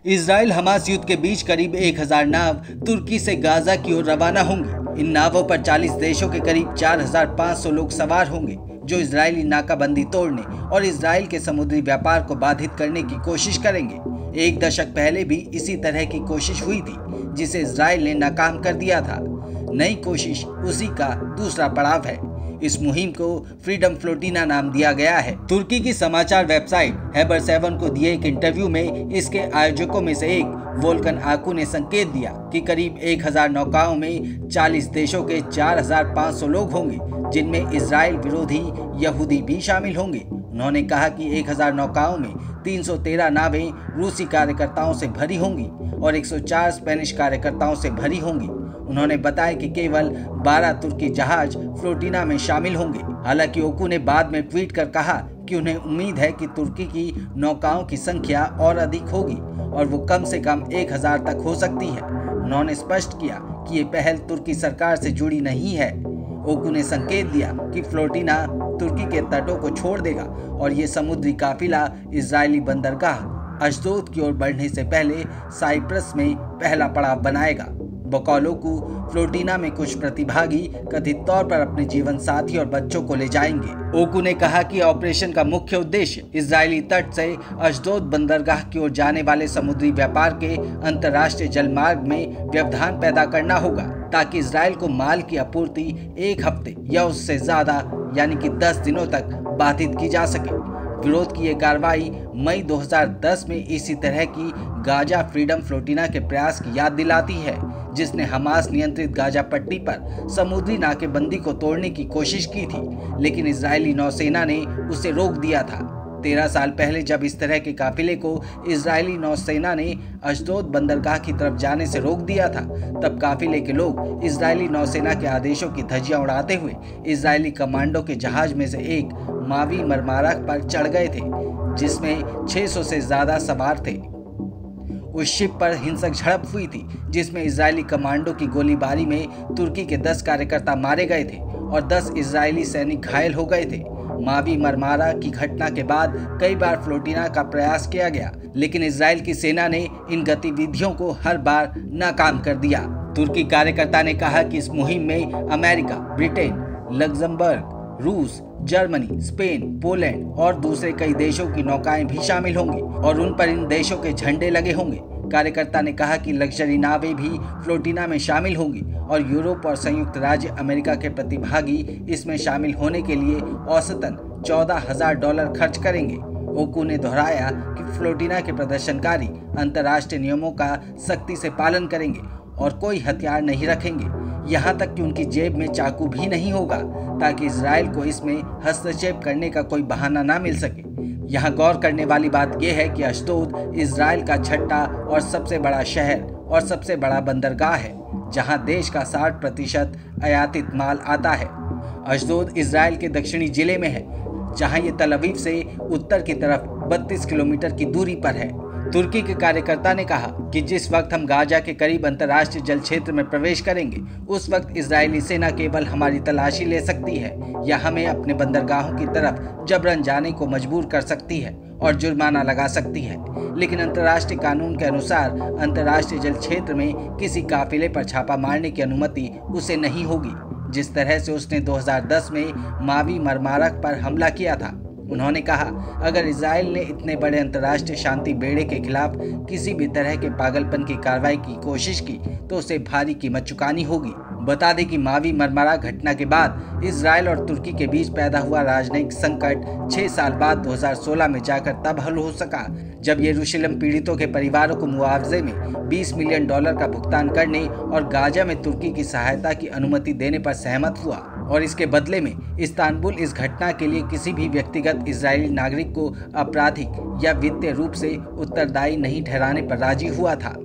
Israel Hamas युद्ध के बीच करीब 1000 नाव तुर्की से गाजा की ओर रवाना होंगी। इन नावों पर 40 देशों के करीब 4500 लोग सवार होंगे, जो इजरायली नाकाबंदी तोड़ने और इजराइल के समुद्री व्यापार को बाधित करने की कोशिश करेंगे। एक दशक पहले भी इसी तरह की कोशिश हुई थी, जिसे इजराइल ने नाकाम कर दिया था। नई कोशिश उसी का दूसरा पड़ाव है। इस मुहिम को फ्रीडम फ्लोटिना नाम दिया गया है। तुर्की की समाचार वेबसाइट हैबर 7 को दिए एक इंटरव्यू में इसके आयोजकों में से एक वोल्कन आकू ने संकेत दिया कि करीब 1000 नौकाओं में 40 देशों के 4500 लोग होंगे, जिनमें इजराइल विरोधी यहूदी भी शामिल होंगे। उन्होंने कहा कि 1000 नौकाओं में 313 नावें रूसी कार्यकर्ताओं से भरी होंगी और 104 स्पेनिश कार्यकर्ताओं से भरी होंगी। उन्होंने बताया कि केवल 12 तुर्की जहाज फ्लोटिना में शामिल होंगे। हालांकि ओकू ने बाद में ट्वीट कर कहा कि उन्हें उम्मीद है कि तुर्की की नौकाओं की संख्या और अधिक होगी और वो कम से कम 1000 तक हो सकती है। उन्होंने स्पष्ट किया कि ये पहल तुर्की सरकार से जुड़ी नहीं है। ओकू ने संकेत दिया कि फ्लोटिना तुर्की के तटों को छोड़ देगा और ये समुद्री काफिला इजरायली बंदरगाह अशदोद की ओर बढ़ने से पहले साइप्रस में पहला पड़ाव बनाएगा। बकौलोकू फ्लोटिना में कुछ प्रतिभागी कथित तौर पर अपने जीवन साथी और बच्चों को ले जाएंगे। ओकू ने कहा कि ऑपरेशन का मुख्य उद्देश्य इजरायली तट से अशदोद बंदरगाह की ओर जाने वाले समुद्री व्यापार के अंतर्राष्ट्रीय जलमार्ग में व्यवधान पैदा करना होगा, ताकि इजराइल को माल की आपूर्ति 1 हफ्ते या उससे ज्यादा यानी कि 10 दिनों तक बाधित की जा सके। विरोध की ये कार्रवाई मई 2010 में इसी तरह की गाजा फ्रीडम फ्लोटिना के प्रयास की याद दिलाती है, जिसने हमास नियंत्रित गाजा पट्टी पर समुद्री नाकेबंदी को तोड़ने की कोशिश की थी, लेकिन इजरायली नौसेना ने उसे रोक दिया था। 13 साल पहले जब इस तरह के काफिले को इजरायली नौसेना ने अशदोद बंदरगाह की तरफ जाने से रोक दिया था, तब काफिले के लोग इजरायली नौसेना के आदेशों की धज्जियां उड़ाते हुए इजरायली कमांडो के जहाज में से एक मावी मरमारा पर चढ़ गए थे, जिसमें 600 से ज्यादा सवार थे। उस शिप पर हिंसक झड़प हुई थी, जिसमें इजरायली कमांडो की गोलीबारी में तुर्की के 10 कार्यकर्ता मारे गए थे और 10 इजरायली सैनिक घायल हो गए थे। मावी मरमारा की घटना के बाद कई बार फ्लोटिना का प्रयास किया गया, लेकिन इजराइल की सेना ने इन गतिविधियों को हर बार नाकाम कर दिया। तुर्की कार्यकर्ता ने कहा कि इस मुहिम में अमेरिका, ब्रिटेन, लग्जमबर्ग, रूस, जर्मनी, स्पेन, पोलैंड और दूसरे कई देशों की नौकाएं भी शामिल होंगी और उन पर इन देशों के झंडे लगे होंगे। कार्यकर्ता ने कहा कि लग्जरी नावें भी फ्लोटिना में शामिल होंगी और यूरोप और संयुक्त राज्य अमेरिका के प्रतिभागी इसमें शामिल होने के लिए औसतन $14,000 खर्च करेंगे। ओकू ने दोहराया कि फ्लोटिना के प्रदर्शनकारी अंतर्राष्ट्रीय नियमों का सख्ती से पालन करेंगे और कोई हथियार नहीं रखेंगे, यहाँ तक कि उनकी जेब में चाकू भी नहीं होगा, ताकि इजराइल को इसमें हस्तक्षेप करने का कोई बहाना ना मिल सके। यहाँ गौर करने वाली बात यह है कि अशदोद इजराइल का छठा और सबसे बड़ा शहर और सबसे बड़ा बंदरगाह है, जहाँ देश का 60% आयातित माल आता है। अशदोद इजराइल के दक्षिणी जिले में है, जहाँ ये तल अवीव से उत्तर की तरफ 32 किलोमीटर की दूरी पर है। तुर्की के कार्यकर्ता ने कहा कि जिस वक्त हम गाजा के करीब अंतर्राष्ट्रीय जल क्षेत्र में प्रवेश करेंगे, उस वक्त इजरायली सेना केवल हमारी तलाशी ले सकती है या हमें अपने बंदरगाहों की तरफ जबरन जाने को मजबूर कर सकती है और जुर्माना लगा सकती है। लेकिन अंतर्राष्ट्रीय कानून के अनुसार अंतर्राष्ट्रीय जल क्षेत्र में किसी काफिले पर छापा मारने की अनुमति उसे नहीं होगी, जिस तरह से उसने 2010 में मावी मरमारा पर हमला किया था। उन्होंने कहा, अगर इजराइल ने इतने बड़े अंतर्राष्ट्रीय शांति बेड़े के खिलाफ किसी भी तरह के पागलपन की कार्रवाई की कोशिश की तो उसे भारी कीमत चुकानी होगी। बता दें कि मावी मरमारा घटना के बाद इजराइल और तुर्की के बीच पैदा हुआ राजनयिक संकट 6 साल बाद 2016 में जाकर तब हल हो सका, जब यरूशलेम पीड़ितों के परिवारों को मुआवजे में $20 मिलियन का भुगतान करने और गाजा में तुर्की की सहायता की अनुमति देने पर सहमत हुआ और इसके बदले में इस्तांबुल इस घटना के लिए किसी भी व्यक्तिगत इजरायली नागरिक को आपराधिक या वित्तीय रूप से उत्तरदायी नहीं ठहराने पर राजी हुआ था।